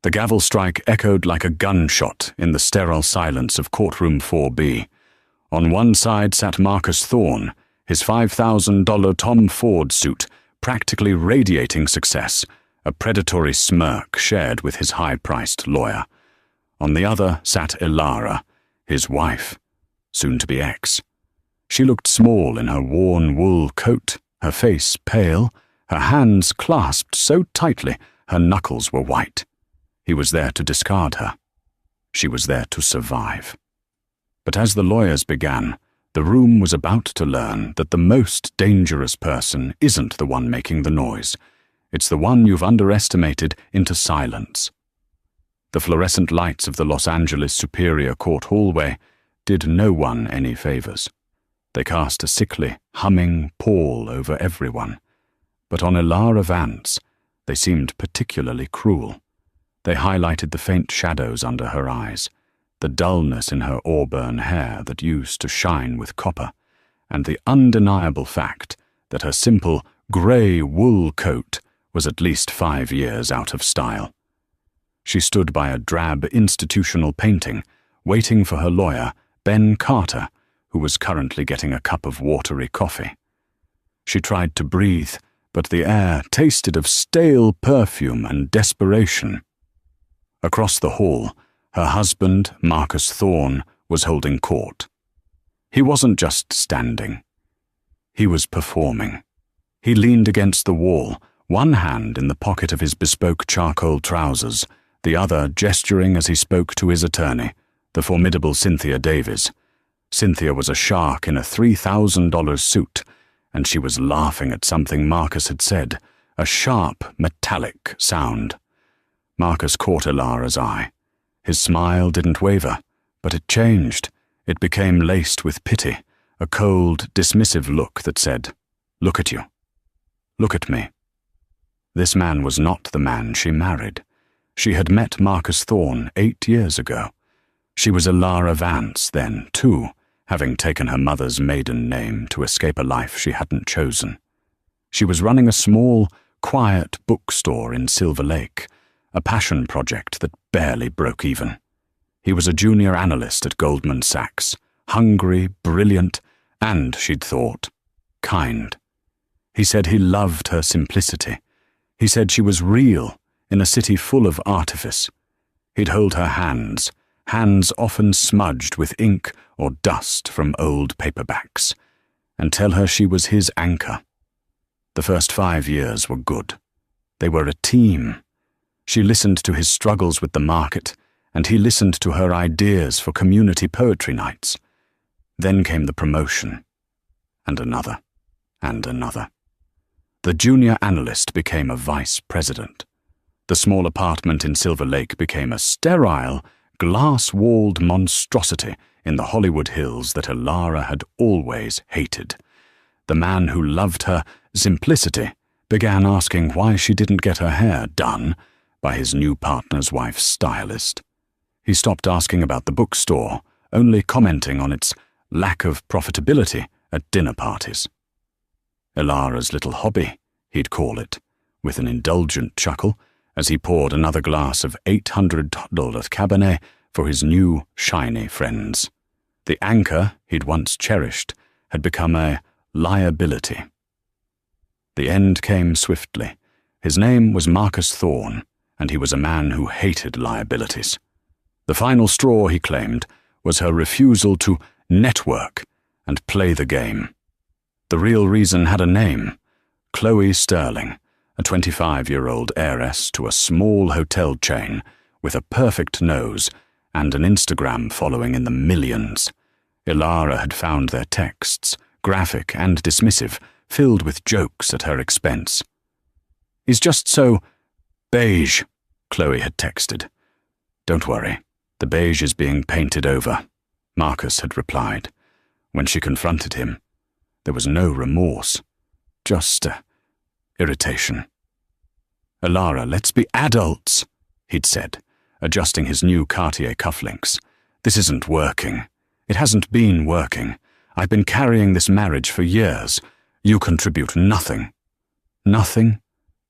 The gavel strike echoed like a gunshot in the sterile silence of courtroom 4B. On one side sat Marcus Thorne, his $5,000 Tom Ford suit practically radiating success, a predatory smirk shared with his high-priced lawyer. On the other sat Elara, his wife, soon-to-be ex. She looked small in her worn wool coat, her face pale, her hands clasped so tightly her knuckles were white. He was there to discard her. She was there to survive. But as the lawyers began, the room was about to learn that the most dangerous person isn't the one making the noise. It's the one you've underestimated into silence. The fluorescent lights of the Los Angeles Superior Court hallway did no one any favors. They cast a sickly, humming pall over everyone. But on Elara Vance, they seemed particularly cruel. They highlighted the faint shadows under her eyes, the dullness in her auburn hair that used to shine with copper, and the undeniable fact that her simple, grey wool coat was at least 5 years out of style. She stood by a drab institutional painting, waiting for her lawyer, Ben Carter, who was currently getting a cup of watery coffee. She tried to breathe, but the air tasted of stale perfume and desperation. Across the hall, her husband, Marcus Thorne, was holding court. He wasn't just standing. He was performing. He leaned against the wall, one hand in the pocket of his bespoke charcoal trousers, the other gesturing as he spoke to his attorney, the formidable Cynthia Davies. Cynthia was a shark in a $3,000 suit, and she was laughing at something Marcus had said, a sharp, metallic sound. Marcus caught Elara's eye. His smile didn't waver, but it changed. It became laced with pity, a cold, dismissive look that said, "Look at you. Look at me." This man was not the man she married. She had met Marcus Thorne 8 years ago. She was Elara Vance then, too, having taken her mother's maiden name to escape a life she hadn't chosen. She was running a small, quiet bookstore in Silver Lake, a passion project that barely broke even. He was a junior analyst at Goldman Sachs, hungry, brilliant, and, she'd thought, kind. He said he loved her simplicity. He said she was real in a city full of artifice. He'd hold her hands often smudged with ink or dust from old paperbacks, and tell her she was his anchor. The first 5 years were good. They were a team. She listened to his struggles with the market, and he listened to her ideas for community poetry nights. Then came the promotion, and another, and another. The junior analyst became a vice president. The small apartment in Silver Lake became a sterile, glass-walled monstrosity in the Hollywood Hills that Elara had always hated. The man who loved her simplicity began asking why she didn't get her hair done by his new partner's wife's stylist. He stopped asking about the bookstore, only commenting on its lack of profitability at dinner parties. Elara's little hobby, he'd call it, with an indulgent chuckle, as he poured another glass of $800 Cabernet for his new, shiny friends. The anchor he'd once cherished had become a liability. The end came swiftly. His name was Marcus Thorne, and he was a man who hated liabilities. The final straw, he claimed, was her refusal to network and play the game. The real reason had a name: Chloe Sterling, a 25-year-old heiress to a small hotel chain with a perfect nose and an Instagram following in the millions. Elara had found their texts, graphic and dismissive, filled with jokes at her expense. "He's just so beige," Chloe had texted. "Don't worry, the beige is being painted over," Marcus had replied. When she confronted him, there was no remorse, just irritation. "Elara, let's be adults," he'd said, adjusting his new Cartier cufflinks. "This isn't working. It hasn't been working. I've been carrying this marriage for years. You contribute nothing." "Nothing?"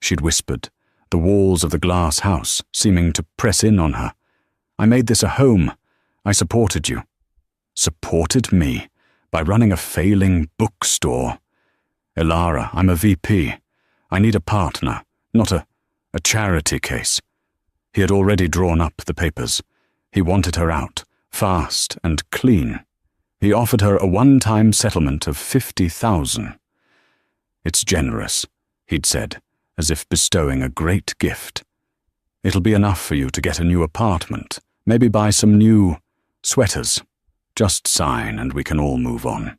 she'd whispered, the walls of the glass house seeming to press in on her. I made this a home. I supported you. Supported me by running a failing bookstore. Elara, I'm a VP. I need a partner, not a charity case. He had already drawn up the papers. He wanted her out, fast and clean. He offered her a one-time settlement of $50,000. It's generous, he'd said, as if bestowing a great gift. It'll be enough for you to get a new apartment, maybe buy some new sweaters. Just sign and we can all move on.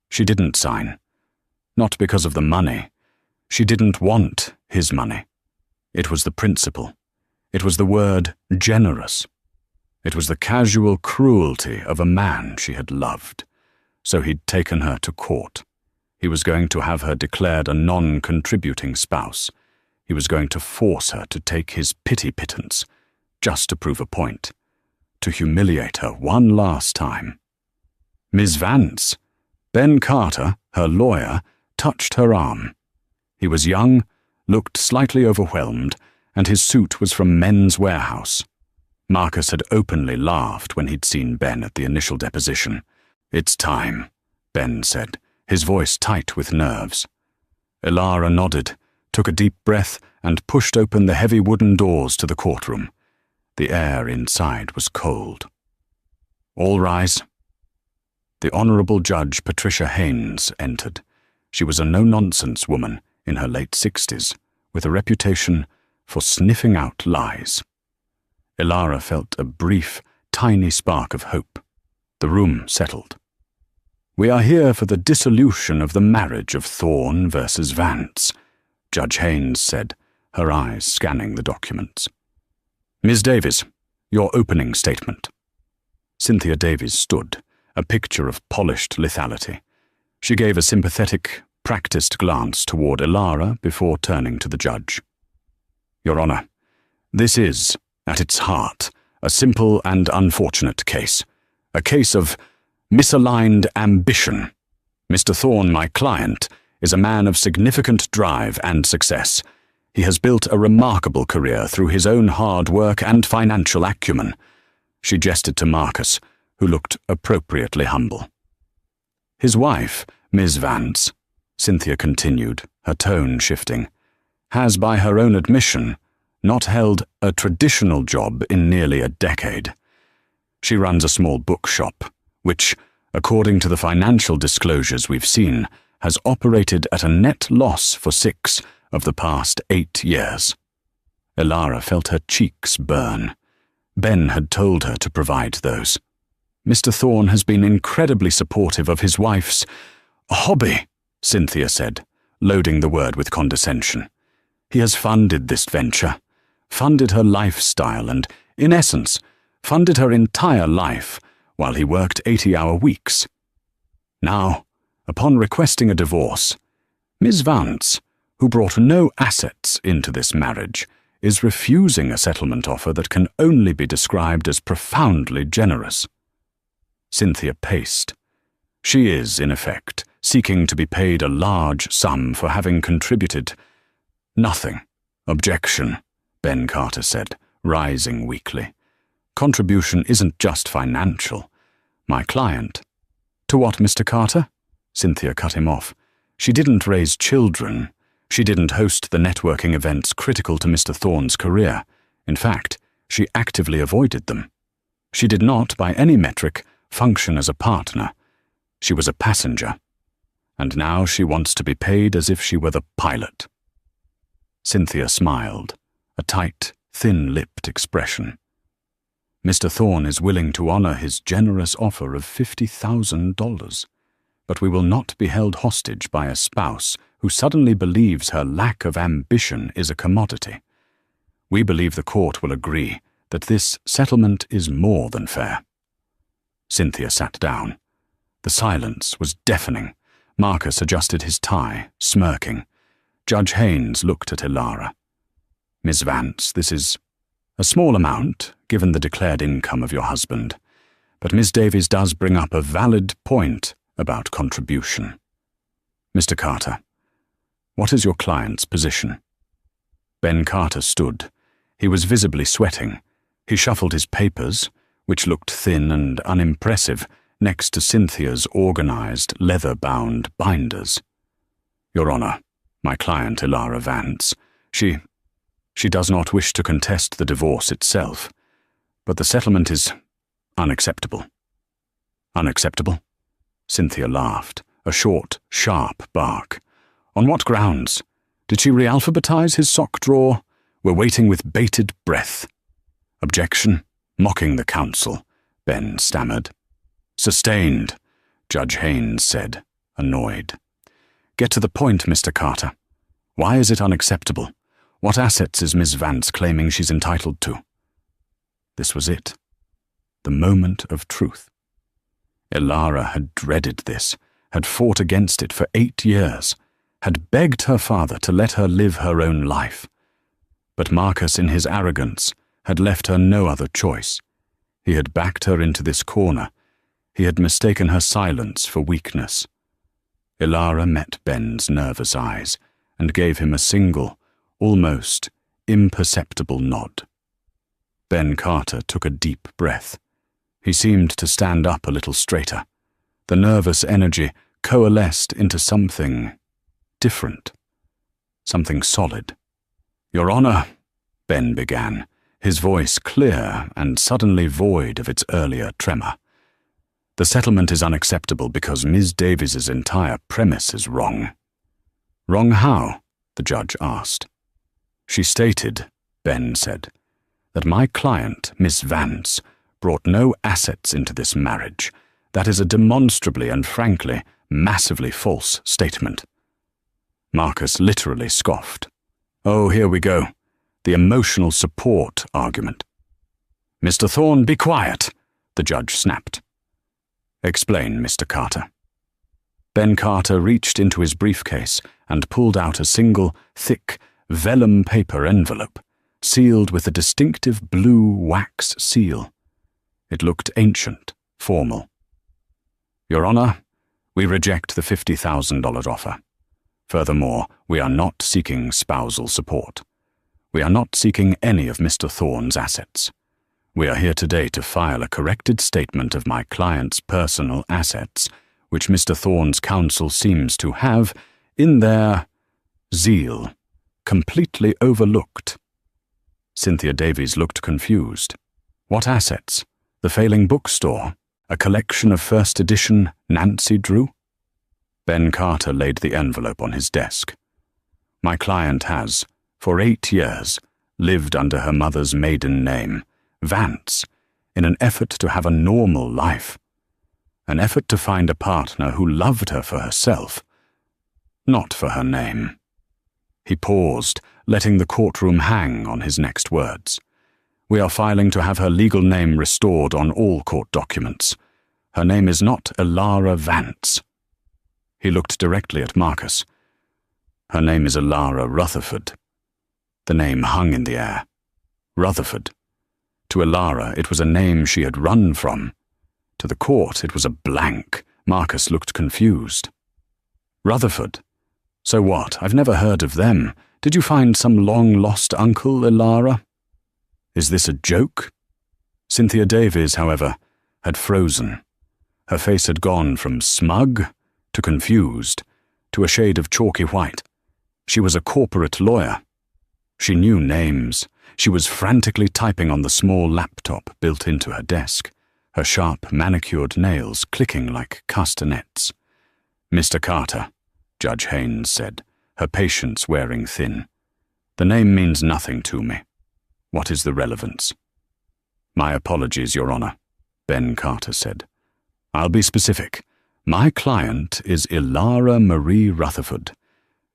She didn't sign. Not because of the money. She didn't want his money. It was the principle. It was the word generous. It was the casual cruelty of a man she had loved. So he'd taken her to court. He was going to have her declared a non-contributing spouse. He was going to force her to take his pity pittance, just to prove a point, to humiliate her one last time. Ms. Vance, Ben Carter, her lawyer, touched her arm. He was young, looked slightly overwhelmed, and his suit was from Men's Warehouse. Marcus had openly laughed when he'd seen Ben at the initial deposition. "It's time," Ben said, his voice tight with nerves. Elara nodded, took a deep breath, and pushed open the heavy wooden doors to the courtroom. The air inside was cold. "All rise." The Honorable Judge Patricia Haynes entered. She was a no-nonsense woman in her late 60s, with a reputation for sniffing out lies. Elara felt a brief, tiny spark of hope. The room settled. "We are here for the dissolution of the marriage of Thorne versus Vance," Judge Haynes said, her eyes scanning the documents. "Ms. Davies, your opening statement." Cynthia Davies stood, a picture of polished lethality. She gave a sympathetic, practiced glance toward Elara before turning to the judge. "Your Honor, this is, at its heart, a simple and unfortunate case. A case of misaligned ambition. Mr. Thorne, my client, is a man of significant drive and success. He has built a remarkable career through his own hard work and financial acumen." She gestured to Marcus, who looked appropriately humble. "His wife, Ms. Vance," Cynthia continued, her tone shifting, "has, by her own admission, not held a traditional job in nearly a decade. She runs a small bookshop, which, according to the financial disclosures we've seen, has operated at a net loss for 6 of the past 8 years. Elara felt her cheeks burn. Ben had told her to provide those. "Mr. Thorne has been incredibly supportive of his wife's hobby," Cynthia said, loading the word with condescension. "He has funded this venture, funded her lifestyle and, in essence, funded her entire life while he worked 80-hour weeks. Now, upon requesting a divorce, Ms. Vance, who brought no assets into this marriage, is refusing a settlement offer that can only be described as profoundly generous." Cynthia paced. She is, in effect, seeking to be paid a large sum for having contributed. "Nothing. Objection," Ben Carter said, rising weakly. "Contribution isn't just financial. My client—" "To what, Mr. Carter?" Cynthia cut him off. "She didn't raise children. She didn't host the networking events critical to Mr. Thorne's career. In fact, she actively avoided them. She did not, by any metric, function as a partner. She was a passenger. And now she wants to be paid as if she were the pilot." Cynthia smiled, a tight, thin-lipped expression. "Mr. Thorne is willing to honor his generous offer of $50,000, but we will not be held hostage by a spouse who suddenly believes her lack of ambition is a commodity. We believe the court will agree that this settlement is more than fair." Cynthia sat down. The silence was deafening. Marcus adjusted his tie, smirking. Judge Haynes looked at Elara. "Miss Vance, this is a small amount, given the declared income of your husband, but Miss Davies does bring up a valid point about contribution. Mr. Carter, what is your client's position?" Ben Carter stood. He was visibly sweating. He shuffled his papers, which looked thin and unimpressive, next to Cynthia's organized, leather-bound binders. Your Honor, my client Ilara Vance, she does not wish to contest the divorce itself, but the settlement is unacceptable. Unacceptable? Cynthia laughed, a short, sharp bark. On what grounds? Did she re-alphabetize his sock drawer? We're waiting with bated breath. Objection, mocking the counsel, Ben stammered. Sustained, Judge Haynes said, annoyed. Get to the point, Mr. Carter. Why is it unacceptable? What assets is Miss Vance claiming she's entitled to? This was it. The moment of truth. Ilara had dreaded this, had fought against it for 8 years, had begged her father to let her live her own life. But Marcus, in his arrogance, had left her no other choice. He had backed her into this corner. He had mistaken her silence for weakness. Ilara met Ben's nervous eyes and gave him a single, almost imperceptible nod. Ben Carter took a deep breath. He seemed to stand up a little straighter. The nervous energy coalesced into something different, something solid. Your Honor, Ben began, his voice clear and suddenly void of its earlier tremor. The settlement is unacceptable because Ms. Davies's entire premise is wrong. Wrong how? The judge asked. She stated, Ben said, that my client, Miss Vance, brought no assets into this marriage. That is a demonstrably and frankly, massively false statement. Marcus literally scoffed. Oh, here we go. The emotional support argument. Mr. Thorne, be quiet, the judge snapped. Explain, Mr. Carter. Ben Carter reached into his briefcase and pulled out a single, thick, vellum paper envelope, sealed with a distinctive blue wax seal. It looked ancient, formal. Your Honor, we reject the $50,000 offer. Furthermore, we are not seeking spousal support. We are not seeking any of Mr. Thorne's assets. We are here today to file a corrected statement of my client's personal assets, which Mr. Thorne's counsel seems to have, in their zeal, completely overlooked. Cynthia Davies looked confused. What assets? The failing bookstore? A collection of first edition Nancy Drew? Ben Carter laid the envelope on his desk. My client has, for 8 years, lived under her mother's maiden name, Vance, in an effort to have a normal life. An effort to find a partner who loved her for herself, not for her name. He paused, letting the courtroom hang on his next words. We are filing to have her legal name restored on all court documents. Her name is not Ilara Vance. He looked directly at Marcus. Her name is Ilara Rutherford. The name hung in the air. Rutherford. To Ilara, it was a name she had run from. To the court, it was a blank. Marcus looked confused. Rutherford? So what? I've never heard of them. Did you find some long-lost uncle, Ilara? Is this a joke? Cynthia Davies, however, had frozen. Her face had gone from smug to confused to a shade of chalky white. She was a corporate lawyer. She knew names. She was frantically typing on the small laptop built into her desk, her sharp manicured nails clicking like castanets. Mr. Carter, Judge Haynes said, her patience wearing thin. The name means nothing to me. What is the relevance? My apologies, Your Honor, Ben Carter said. I'll be specific. My client is Ilara Marie Rutherford.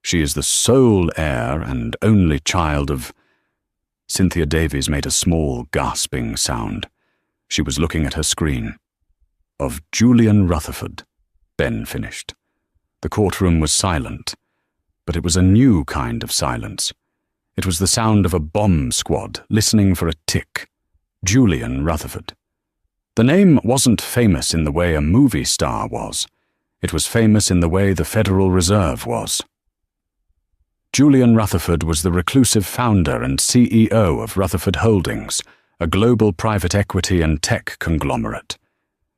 She is the sole heir and only child of... Cynthia Davies made a small, gasping sound. She was looking at her screen. Of Julian Rutherford, Ben finished. The courtroom was silent, but it was a new kind of silence. It was the sound of a bomb squad listening for a tick. Julian Rutherford. The name wasn't famous in the way a movie star was. It was famous in the way the Federal Reserve was. Julian Rutherford was the reclusive founder and CEO of Rutherford Holdings, a global private equity and tech conglomerate.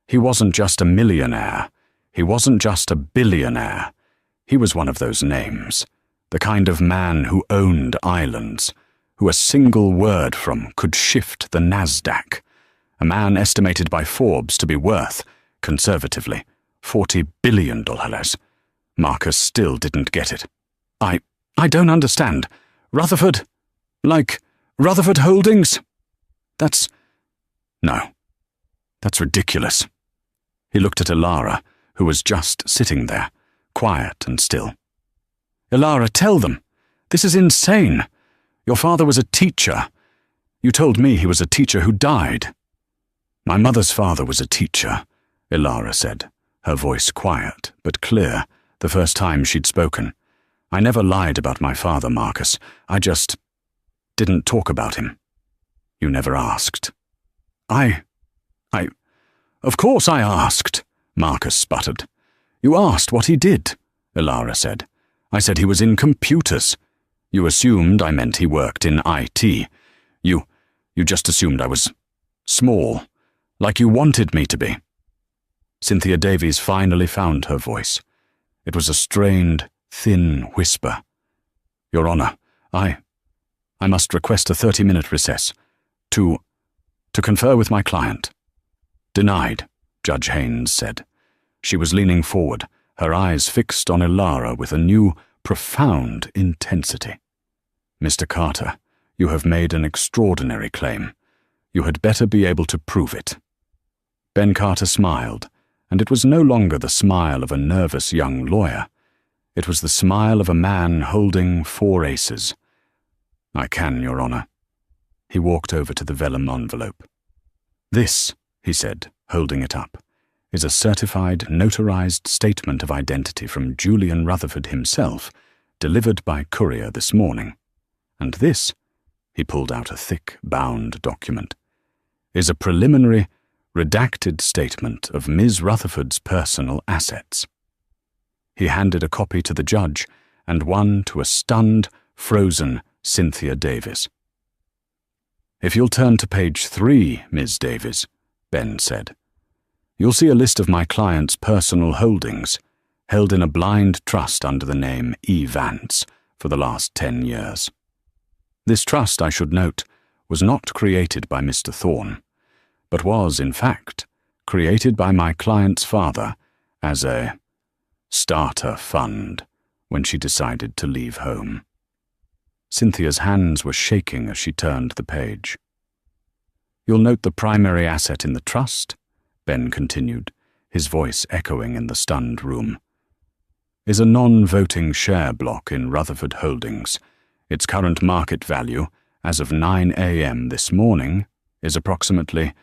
He wasn't just a millionaire. He wasn't just a billionaire. He was one of those names, the kind of man who owned islands, who a single word from could shift the NASDAQ, a man estimated by Forbes to be worth, conservatively, $40 billion. Marcus still didn't get it. I don't understand. Rutherford? Like Rutherford Holdings? No. That's ridiculous. He looked at Ilara, who was just sitting there, quiet and still. Ilara, tell them. This is insane. Your father was a teacher. You told me he was a teacher who died. My mother's father was a teacher, Ilara said, her voice quiet but clear, the first time she'd spoken. I never lied about my father, Marcus. I just didn't talk about him. You never asked. Of course I asked, Marcus sputtered. You asked what he did, Ilara said. I said he was in computers. You assumed I meant he worked in IT. You just assumed I was small, like you wanted me to be. Cynthia Davies finally found her voice. It was a strained, thin whisper. Your Honor, I must request a 30-minute recess to confer with my client. Denied, Judge Haynes said. She was leaning forward, her eyes fixed on Ilara with a new, profound intensity. Mr. Carter, you have made an extraordinary claim. You had better be able to prove it. Ben Carter smiled, and it was no longer the smile of a nervous young lawyer. It was the smile of a man holding 4 aces. I can, Your Honor. He walked over to the vellum envelope. This, he said, holding it up, is a certified, notarized statement of identity from Julian Rutherford himself, delivered by courier this morning. And this, he pulled out a thick, bound document, is a preliminary, redacted statement of Ms. Rutherford's personal assets. He handed a copy to the judge and one to a stunned, frozen Cynthia Davies. If you'll turn to page 3, Ms. Davies, Ben said, you'll see a list of my client's personal holdings, held in a blind trust under the name E. Vance for the last 10 years. This trust, I should note, was not created by Mr. Thorne, but was, in fact, created by my client's father as a starter fund when she decided to leave home. Cynthia's hands were shaking as she turned the page. You'll note the primary asset in the trust, Ben continued, his voice echoing in the stunned room, is a non-voting share block in Rutherford Holdings. Its current market value, as of 9 a.m. this morning, is approximately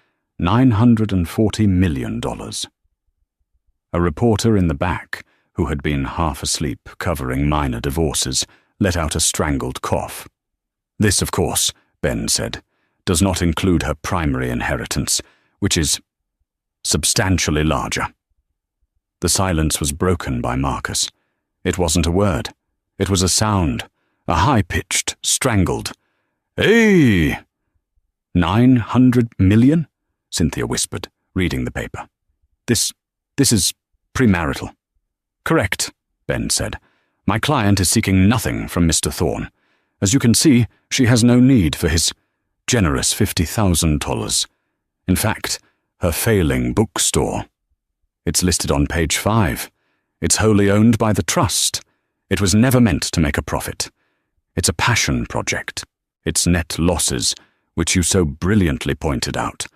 $940 million. A reporter in the back, who had been half asleep covering minor divorces, let out a strangled cough. This, of course, Ben said, does not include her primary inheritance, which is substantially larger. The silence was broken by Marcus. It wasn't a word. It was a sound, a high-pitched, strangled, "Hey!" 900 million? Cynthia whispered, reading the paper. This is premarital. Correct, Ben said. My client is seeking nothing from Mr. Thorne. As you can see, she has no need for his generous $50,000. In fact, her failing bookstore. It's listed on page 5. It's wholly owned by the trust. It was never meant to make a profit. It's a passion project. Its net losses, which you so brilliantly pointed out,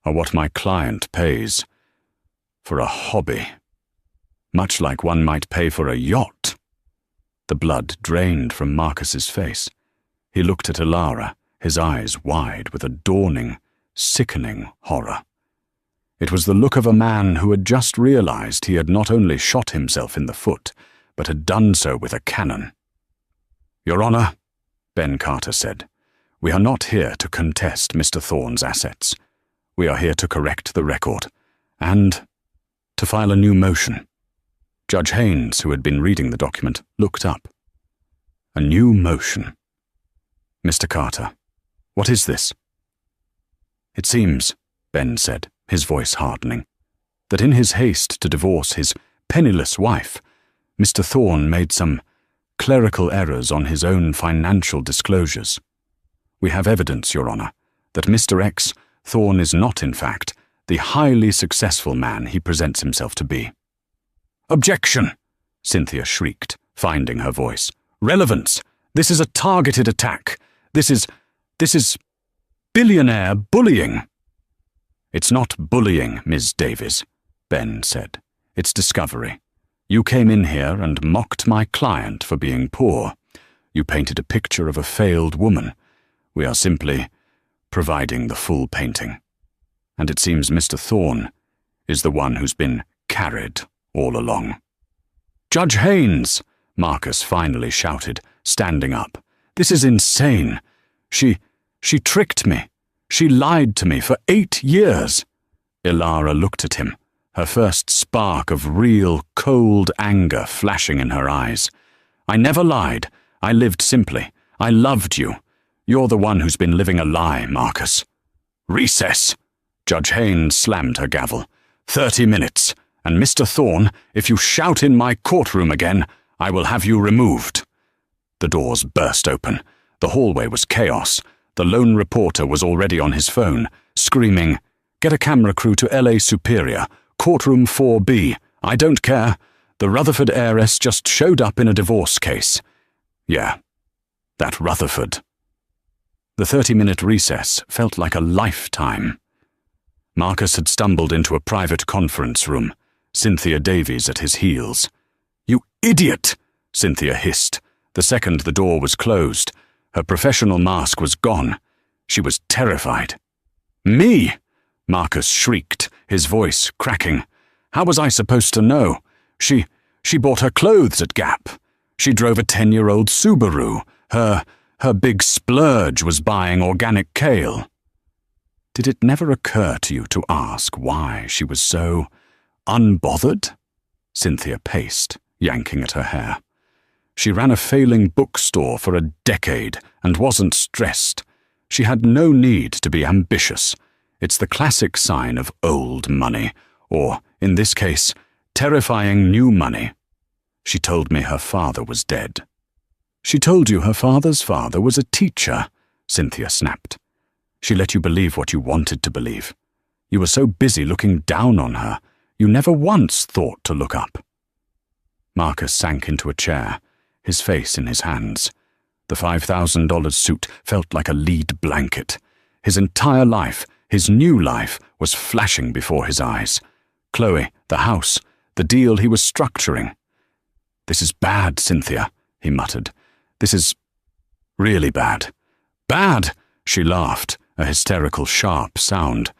are what my client pays for a hobby. Much like one might pay for a yacht. The blood drained from Marcus's face. He looked at Ilara, his eyes wide with a dawning, sickening horror. It was the look of a man who had just realized he had not only shot himself in the foot, but had done so with a cannon. Your Honor, Ben Carter said, we are not here to contest Mr. Thorne's assets. We are here to correct the record, and to file a new motion. Judge Haynes, who had been reading the document, looked up. A new motion. Mr. Carter, what is this? It seems, Ben said, his voice hardening, that in his haste to divorce his penniless wife, Mr. Thorne made some clerical errors on his own financial disclosures. We have evidence, Your Honor, that Mr. X. Thorne is not, in fact, the highly successful man he presents himself to be. Objection! Cynthia shrieked, finding her voice. Relevance! This is a targeted attack. This is billionaire bullying. It's not bullying, Ms. Davies, Ben said. It's discovery. You came in here and mocked my client for being poor. You painted a picture of a failed woman. We are simply providing the full painting. And it seems Mr. Thorne is the one who's been carried all along. Judge Haynes, Marcus finally shouted, standing up. This is insane. She tricked me. She lied to me for 8 years. Ilara looked at him, her first spark of real, cold anger flashing in her eyes. I never lied. I lived simply. I loved you. You're the one who's been living a lie, Marcus. Recess! Judge Haynes slammed her gavel. 30 minutes, and Mr. Thorne, if you shout in my courtroom again, I will have you removed. The doors burst open. The hallway was chaos. The lone reporter was already on his phone, screaming, Get a camera crew to LA Superior, courtroom 4B. I don't care. The Rutherford heiress just showed up in a divorce case. Yeah, that Rutherford. The 30-minute recess felt like a lifetime. Marcus had stumbled into a private conference room, Cynthia Davies at his heels. You idiot! Cynthia hissed. The second the door was closed, her professional mask was gone. She was terrified. Me! Marcus shrieked, his voice cracking. How was I supposed to know? She bought her clothes at Gap. She drove a 10-year-old Subaru. Her big splurge was buying organic kale. Did it never occur to you to ask why she was so unbothered? Cynthia paced, yanking at her hair. She ran a failing bookstore for a decade and wasn't stressed. She had no need to be ambitious. It's the classic sign of old money, or, in this case, terrifying new money. She told me her father was dead. She told you her father's father was a teacher, Cynthia snapped. She let you believe what you wanted to believe. You were so busy looking down on her, you never once thought to look up. Marcus sank into a chair, his face in his hands. The $5,000 suit felt like a lead blanket. His entire life, his new life, was flashing before his eyes. Chloe, the house, the deal he was structuring. This is bad, Cynthia, he muttered. This is really bad. Bad, she laughed, a hysterical, sharp sound.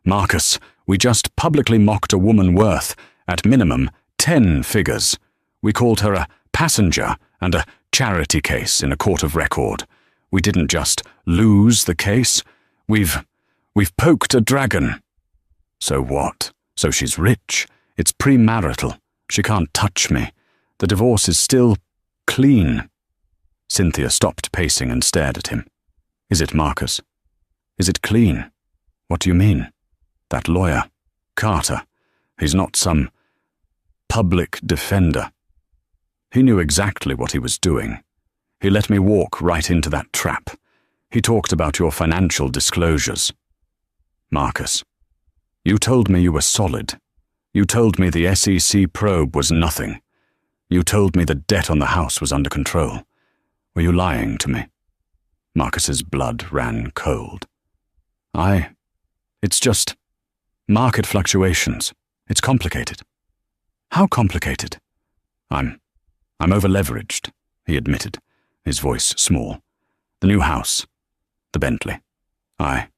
Marcus, we just publicly mocked a woman worth, at minimum, 10 figures. We called her a passenger and a charity case in a court of record. We didn't just lose the case. We've poked a dragon. So what? So she's rich. It's premarital. She can't touch me. The divorce is still clean. Cynthia stopped pacing and stared at him. Is it, Marcus? Is it clean? What do you mean? That lawyer, Carter, he's not some public defender. He knew exactly what he was doing. He let me walk right into that trap. He talked about your financial disclosures. Marcus, you told me you were solid. You told me the SEC probe was nothing. You told me the debt on the house was under control. Were you lying to me? Marcus's blood ran cold. It's just market fluctuations. It's complicated. How complicated? I'm over-leveraged, he admitted, his voice small. The new house. The Bentley. I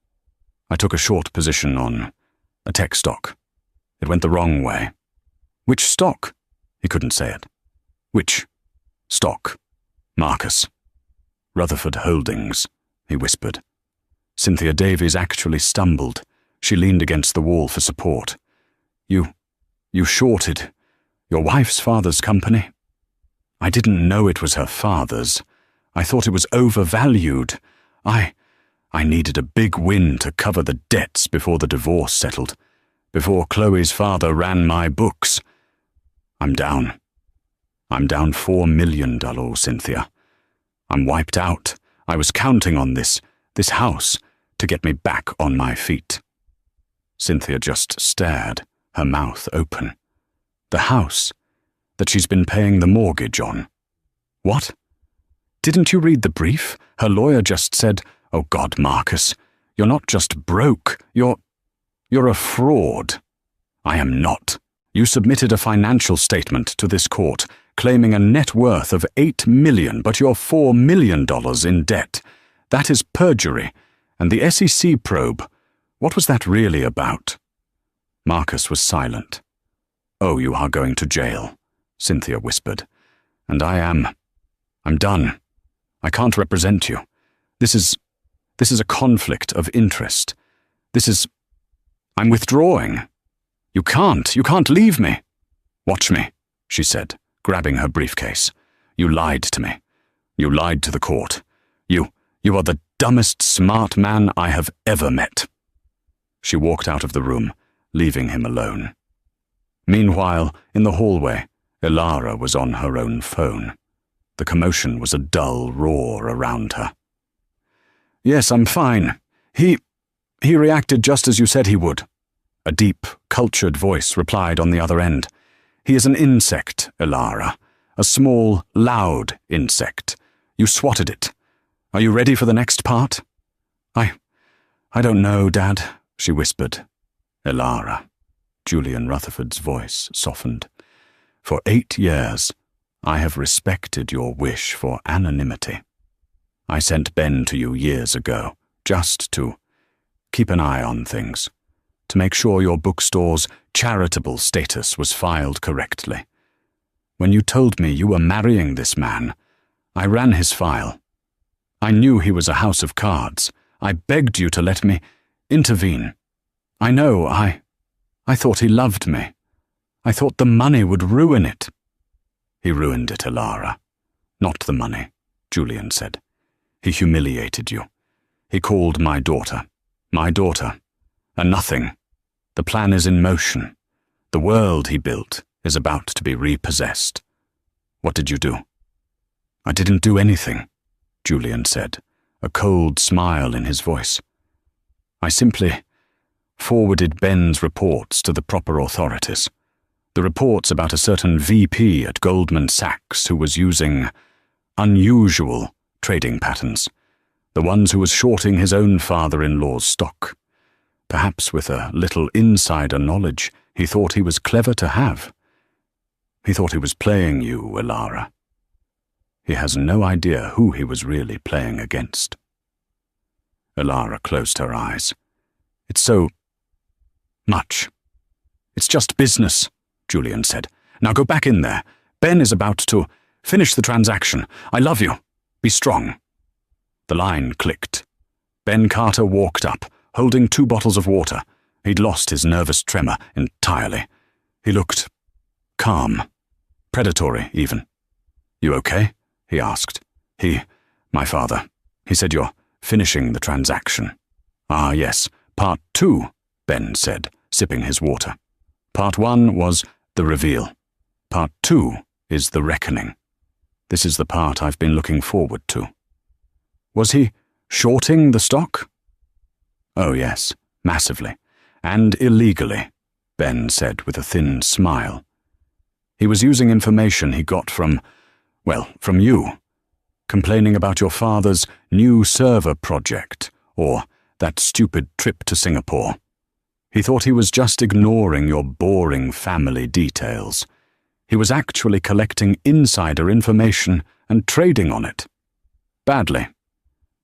took a short position on a tech stock. It went the wrong way. Which stock? He couldn't say it. Which stock? Marcus. Rutherford Holdings, he whispered. Cynthia Davies actually stumbled. She leaned against the wall for support. You shorted your wife's father's company? I didn't know it was her father's. I thought it was overvalued. I needed a big win to cover the debts before the divorce settled, before Chloe's father ran my books. I'm down. I'm down $4 million, Cynthia. I'm wiped out. I was counting on this house, to get me back on my feet. Cynthia just stared, her mouth open. The house that she's been paying the mortgage on. What? Didn't you read the brief? Her lawyer just said, "Oh God, Marcus, you're not just broke, you're a fraud." I am not. You submitted a financial statement to this court, claiming a net worth of $8 million, but you're $4 million in debt. That is perjury. And the SEC probe, what was that really about? Marcus was silent. "Oh, you are going to jail," Cynthia whispered. "And I'm done. I can't represent you. This is a conflict of interest. I'm withdrawing. You can't leave me." "Watch me," she said, grabbing her briefcase. "You lied to me. You lied to the court. You are the dumbest smart man I have ever met." She walked out of the room, leaving him alone. Meanwhile, in the hallway, Ilara was on her own phone. The commotion was a dull roar around her. "Yes, I'm fine. He reacted just as you said he would." A deep, cultured voice replied on the other end. "He is an insect, Ilara. A small, loud insect. You swatted it. Are you ready for the next part?" I don't know, Dad," she whispered. "Ilara." Julian Rutherford's voice softened. "For 8 years, I have respected your wish for anonymity. I sent Ben to you years ago, just to keep an eye on things, to make sure your bookstore's charitable status was filed correctly. When you told me you were marrying this man, I ran his file. I knew he was a house of cards. I begged you to let me intervene. I know, I thought he loved me. I thought the money would ruin it." "He ruined it, Ilara. Not the money," Julian said. "He humiliated you. He called my daughter, a nothing. The plan is in motion. The world he built is about to be repossessed. What did you do?" "I didn't do anything," Julian said, a cold smile in his voice. "I simply forwarded Ben's reports to the proper authorities. The reports about a certain VP at Goldman Sachs who was using unusual trading patterns, the ones who was shorting his own father-in-law's stock. Perhaps with a little insider knowledge he thought he was clever to have. He thought he was playing you, Ilara. He has no idea who he was really playing against." Ilara closed her eyes. "It's so much. It's just business," Julian said. "Now go back in there. Ben is about to finish the transaction. I love you. Be strong." The line clicked. Ben Carter walked up, holding 2 bottles of water. He'd lost his nervous tremor entirely. He looked calm, predatory even. "You okay?" he asked. My father. He said you're finishing the transaction." "Ah, yes. Part 2, Ben said, sipping his water. "Part 1 was the reveal. Part 2 is the reckoning. This is the part I've been looking forward to." "Was he shorting the stock?" "Oh, yes, massively. And illegally," Ben said with a thin smile. "He was using information he got from you, complaining about your father's new server project, or that stupid trip to Singapore. He thought he was just ignoring your boring family details. He was actually collecting insider information and trading on it. Badly.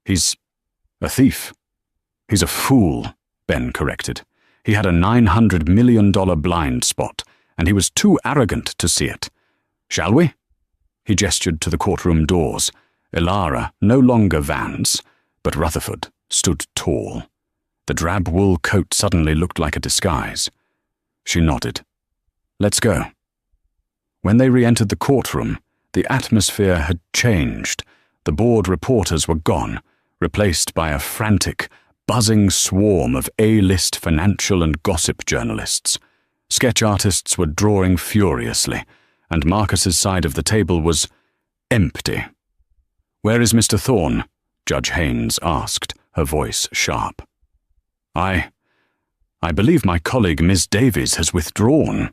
He's a thief." "He's a fool," Ben corrected. "He had a $900 million blind spot, and he was too arrogant to see it. Shall we?" He gestured to the courtroom doors. Ilara no longer Vance, but Rutherford stood tall. The drab wool coat suddenly looked like a disguise. She nodded. "Let's go." When they re-entered the courtroom, the atmosphere had changed, The board reporters were gone, replaced by a frantic, buzzing swarm of A-list financial and gossip journalists. Sketch artists were drawing furiously, and Marcus's side of the table was empty. "Where is Mr. Thorne?" Judge Haynes asked, her voice sharp. I believe my colleague Miss Davies has withdrawn,"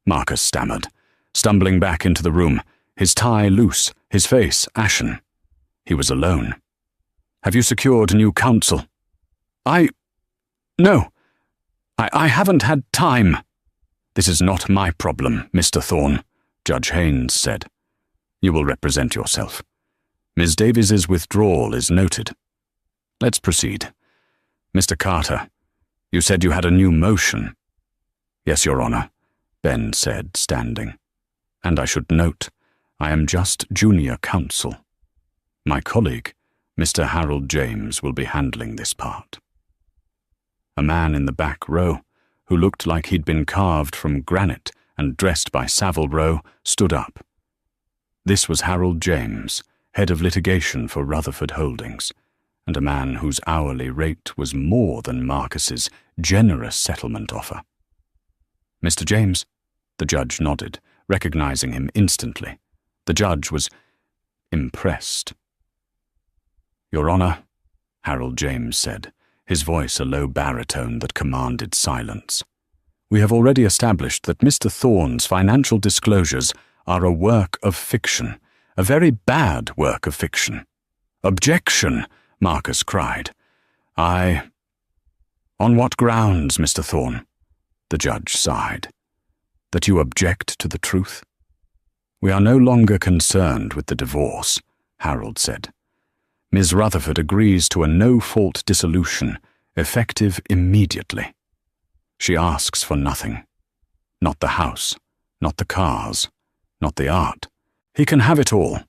Marcus stammered, stumbling back into the room, his tie loose, his face ashen. He was alone. "Have you secured new counsel?" No. I haven't had time." "This is not my problem, Mr. Thorne," Judge Haynes said. "You will represent yourself. Miss Davies's withdrawal is noted. Let's proceed. Mr. Carter, you said you had a new motion." "Yes, Your Honor," Ben said, standing. "And I should note, I am just junior counsel. My colleague, Mr. Harold James, will be handling this part." A man in the back row, who looked like he'd been carved from granite and dressed by Savile Row, stood up. This was Harold James, head of litigation for Rutherford Holdings, and a man whose hourly rate was more than Marcus's generous settlement offer. "Mr. James?" The judge nodded, recognizing him instantly. The judge was impressed. "Your Honor," Harold James said, his voice a low baritone that commanded silence. "We have already established that Mr. Thorne's financial disclosures are a work of fiction, a very bad work of fiction." "Objection!" Marcus cried. "On what grounds, Mr. Thorne?" The judge sighed. "That you object to the truth?" "We are no longer concerned with the divorce," Harold said. "Ms. Rutherford agrees to a no-fault dissolution, effective immediately. She asks for nothing. Not the house, not the cars, not the art. He can have it all."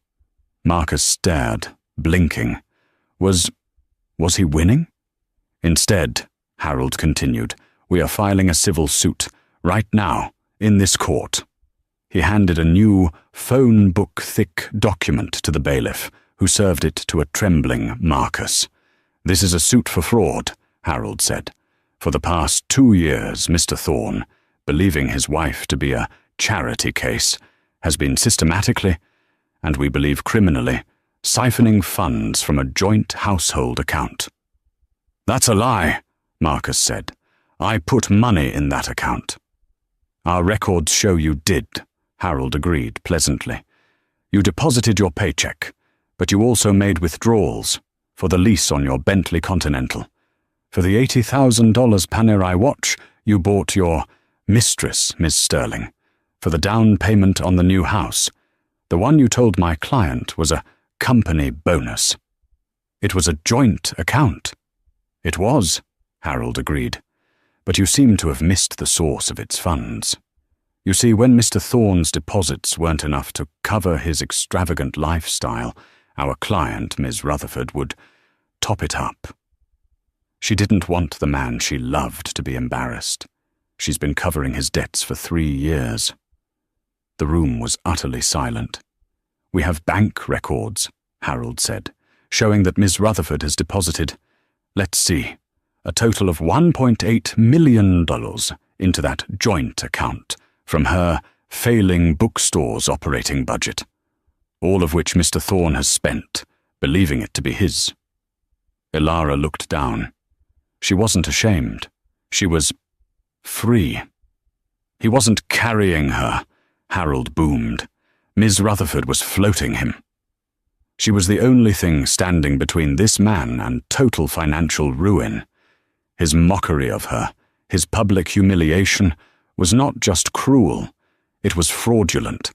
Marcus stared, blinking. Was he winning? "Instead," Harold continued, "we are filing a civil suit, right now, in this court." He handed a new, phone book-thick document to the bailiff, who served it to a trembling Marcus. "This is a suit for fraud," Harold said. "For the past 2 years, Mr. Thorne, believing his wife to be a charity case, has been systematically, and we believe criminally, siphoning funds from a joint household account." "That's a lie," Marcus said. "I put money in that account." "Our records show you did," Harold agreed pleasantly. "You deposited your paycheck, but you also made withdrawals for the lease on your Bentley Continental. For the $80,000 Panerai watch, you bought your mistress, Miss Sterling. For the down payment on the new house, the one you told my client was a company bonus. It was a joint account." "It was," Harold agreed. "But you seem to have missed the source of its funds. You see, when Mr. Thorne's deposits weren't enough to cover his extravagant lifestyle, our client, Ms. Rutherford, would top it up. She didn't want the man she loved to be embarrassed. She's been covering his debts for 3 years. The room was utterly silent. "We have bank records," Harold said, "showing that Miss Rutherford has deposited, let's see, a total of $1.8 million into that joint account from her failing bookstore's operating budget, all of which Mr. Thorne has spent, believing it to be his." Ilara looked down. She wasn't ashamed. She was free. "He wasn't carrying her," Harold boomed. "Ms. Rutherford was floating him. She was the only thing standing between this man and total financial ruin. His mockery of her, his public humiliation, was not just cruel, it was fraudulent.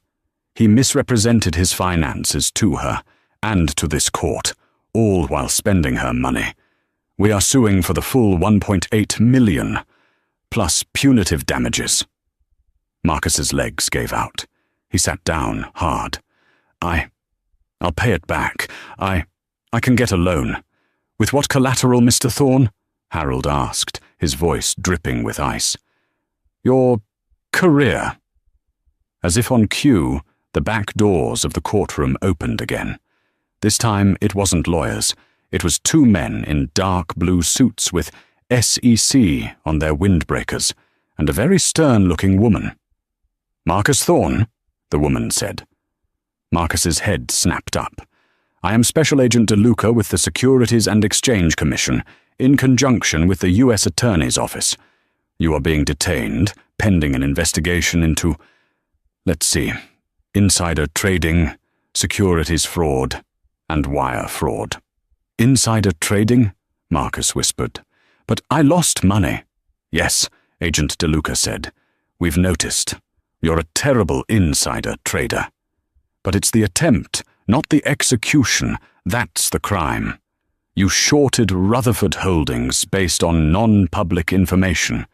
He misrepresented his finances to her and to this court, all while spending her money. We are suing for the full $1.8 million, plus punitive damages." Marcus's legs gave out. He sat down hard. I'll pay it back. I can get a loan." "With what collateral, Mr. Thorne?" Harold asked, his voice dripping with ice. "Your career." As if on cue, the back doors of the courtroom opened again. This time it wasn't lawyers. It was two men in dark blue suits with SEC on their windbreakers, and a very stern-looking woman. "Marcus Thorne," the woman said. Marcus's head snapped up. "I am Special Agent DeLuca with the Securities and Exchange Commission, in conjunction with the U.S. Attorney's Office. You are being detained, pending an investigation into, let's see, insider trading, securities fraud, and wire fraud." "Insider trading?" Marcus whispered. "But I lost money." "Yes," Agent DeLuca said. "We've noticed. You're a terrible insider trader. But it's the attempt, not the execution, that's the crime. You shorted Rutherford Holdings based on non-public information.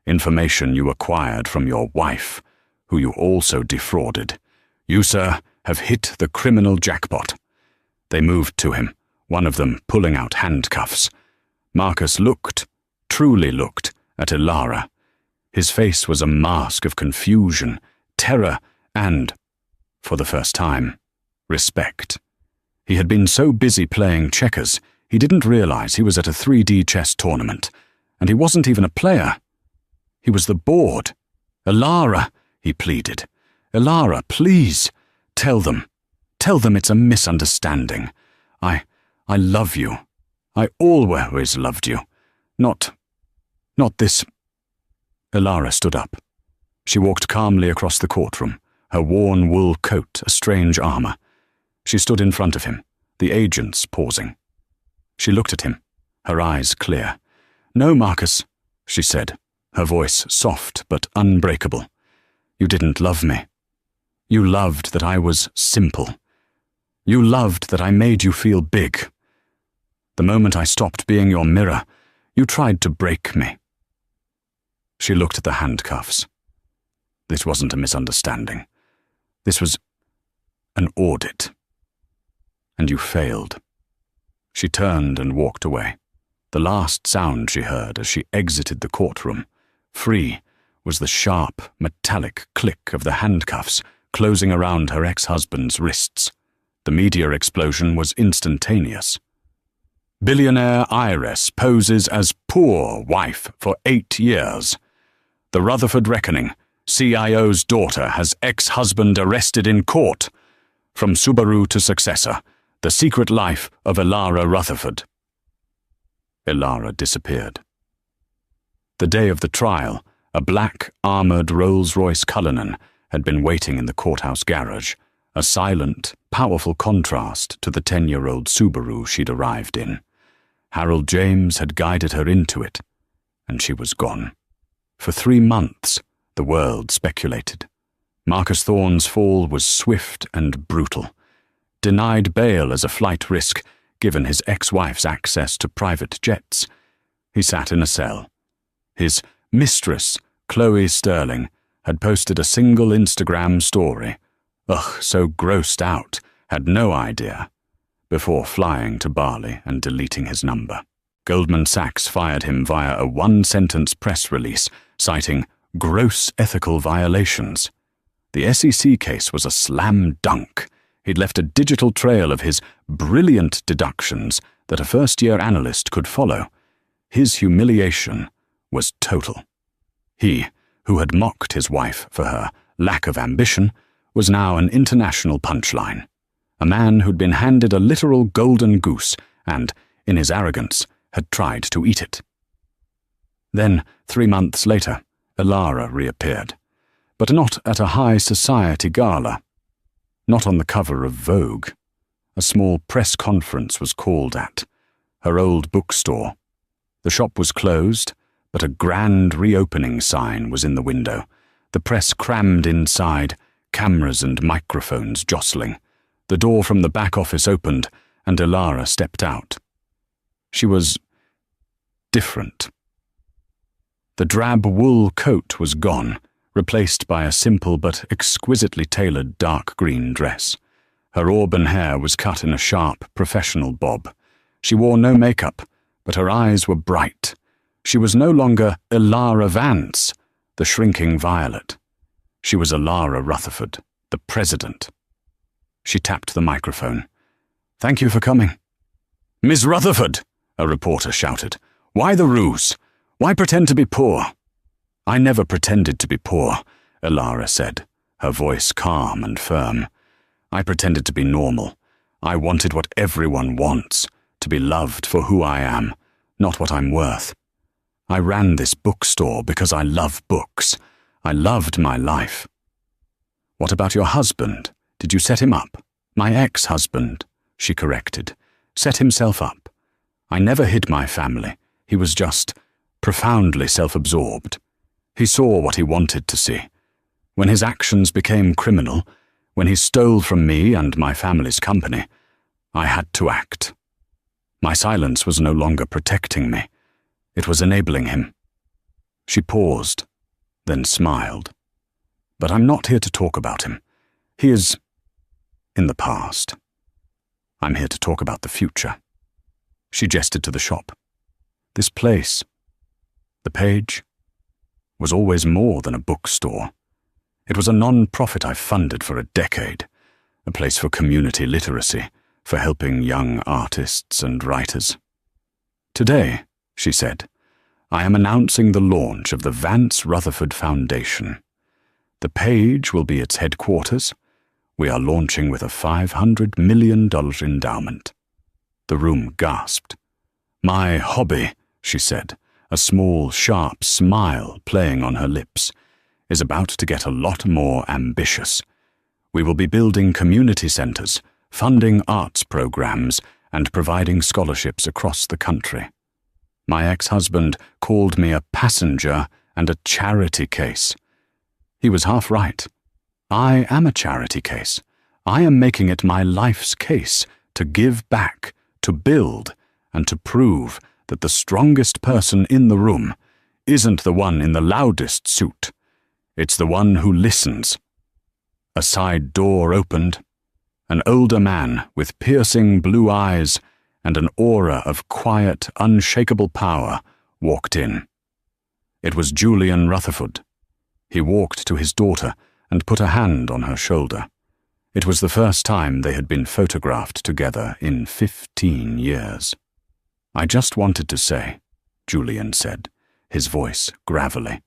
Information you acquired from your wife, who you also defrauded. You, sir, have hit the criminal jackpot." They moved to him, one of them pulling out handcuffs. Marcus looked, truly looked, at Ilara. His face was a mask of confusion, terror, and, for the first time, respect. He had been so busy playing checkers, he didn't realize he was at a 3D chess tournament, and he wasn't even a player. He was the board. "Ilara," he pleaded. "Ilara, please, tell them it's a misunderstanding. I love you. I always loved you. Not this." Ilara stood up. She walked calmly across the courtroom, her worn wool coat a strange armor. She stood in front of him, the agents pausing. She looked at him, her eyes clear. "No, Marcus," she said, her voice soft but unbreakable. "You didn't love me. You loved that I was simple. You loved that I made you feel big. The moment I stopped being your mirror, you tried to break me." She looked at the handcuffs. This wasn't a misunderstanding. This was an audit. And you failed. She turned and walked away. The last sound she heard as she exited the courtroom, free, was the sharp, metallic click of the handcuffs closing around her ex-husband's wrists. The media explosion was instantaneous. "Billionaire Heiress poses as poor wife for 8 years. The Rutherford reckoning. CIO's daughter has ex-husband arrested in court. From Subaru to successor. The secret life of Ilara Rutherford." Ilara disappeared. The day of the trial, a black, armored Rolls-Royce Cullinan had been waiting in the courthouse garage, a silent, powerful contrast to the 10-year-old Subaru she'd arrived in. Harold James had guided her into it, and she was gone. For 3 months, the world speculated. Marcus Thorne's fall was swift and brutal. Denied bail as a flight risk, given his ex-wife's access to private jets. He sat in a cell. His mistress, Chloe Sterling, had posted a single Instagram story. So grossed out, had no idea. Before flying to Bali and deleting his number. Goldman Sachs fired him via a one-sentence press release, citing gross ethical violations. The SEC case was a slam dunk. He'd left a digital trail of his brilliant deductions that a first-year analyst could follow. His humiliation was total. He, who had mocked his wife for her lack of ambition, was now an international punchline. A man who'd been handed a literal golden goose and, in his arrogance, had tried to eat it. Then, 3 months later, Ilara reappeared, but not at a high society gala. Not on the cover of Vogue. A small press conference was called at. Her old bookstore. The shop was closed, but a grand reopening sign was in the window. The press crammed inside, cameras and microphones jostling. The door from the back office opened, and Ilara stepped out. She was different. The drab wool coat was gone, replaced by a simple but exquisitely tailored dark green dress. Her auburn hair was cut in a sharp, professional bob. She wore no makeup, but her eyes were bright. She was no longer Ilara Vance, the shrinking violet. She was Ilara Rutherford, the president. She tapped the microphone. Thank you for coming." "Miss Rutherford," a reporter shouted. "Why the ruse? Why pretend to be poor?" "I never pretended to be poor," Elara said, her voice calm and firm. "I pretended to be normal. I wanted what everyone wants, to be loved for who I am, not what I'm worth. I ran this bookstore because I love books. I loved my life." "What about your husband? Did you set him up?" "My ex-husband," she corrected, "set himself up. I never hid my family. He was just profoundly self-absorbed. He saw what he wanted to see. When his actions became criminal, when he stole from me and my family's company, I had to act. My silence was no longer protecting me. It was enabling him." She paused, then smiled. "But I'm not here to talk about him. He is in the past. I'm here to talk about the future." She gestured to the shop. "This place, the Page, was always more than a bookstore. It was a non-profit I funded for a decade, a place for community literacy, for helping young artists and writers. Today," she said, "I am announcing the launch of the Vance Rutherford Foundation. The Page will be its headquarters. We are launching with a $500 million endowment." The room gasped. "My hobby," she said, a small, sharp smile playing on her lips, "is about to get a lot more ambitious. We will be building community centers, funding arts programs, and providing scholarships across the country. My ex-husband called me a passenger and a charity case. He was half right. I am a charity case. I am making it my life's case to give back, to build, and to prove that the strongest person in the room isn't the one in the loudest suit. It's the one who listens." A side door opened. An older man with piercing blue eyes and an aura of quiet, unshakable power walked in. It was Julian Rutherford. He walked to his daughter and put a hand on her shoulder. It was the first time they had been photographed together in 15 years. "I just wanted to say," Julian said, his voice gravelly,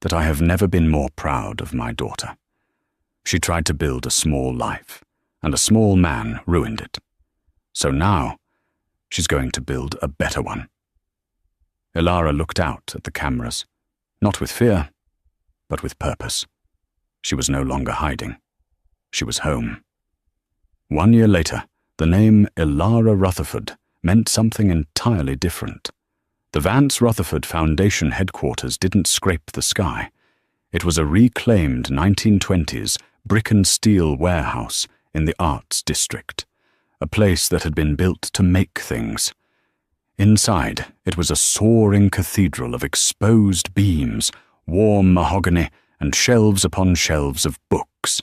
"that I have never been more proud of my daughter. She tried to build a small life, and a small man ruined it. So now, she's going to build a better one." Elara looked out at the cameras, not with fear, but with purpose. She was no longer hiding. She was home. 1 year later, the name Elara Rutherford meant something entirely different. The Vance Rutherford Foundation headquarters didn't scrape the sky. It was a reclaimed 1920s brick and steel warehouse in the Arts District, a place that had been built to make things. Inside, it was a soaring cathedral of exposed beams, warm mahogany, and shelves upon shelves of books.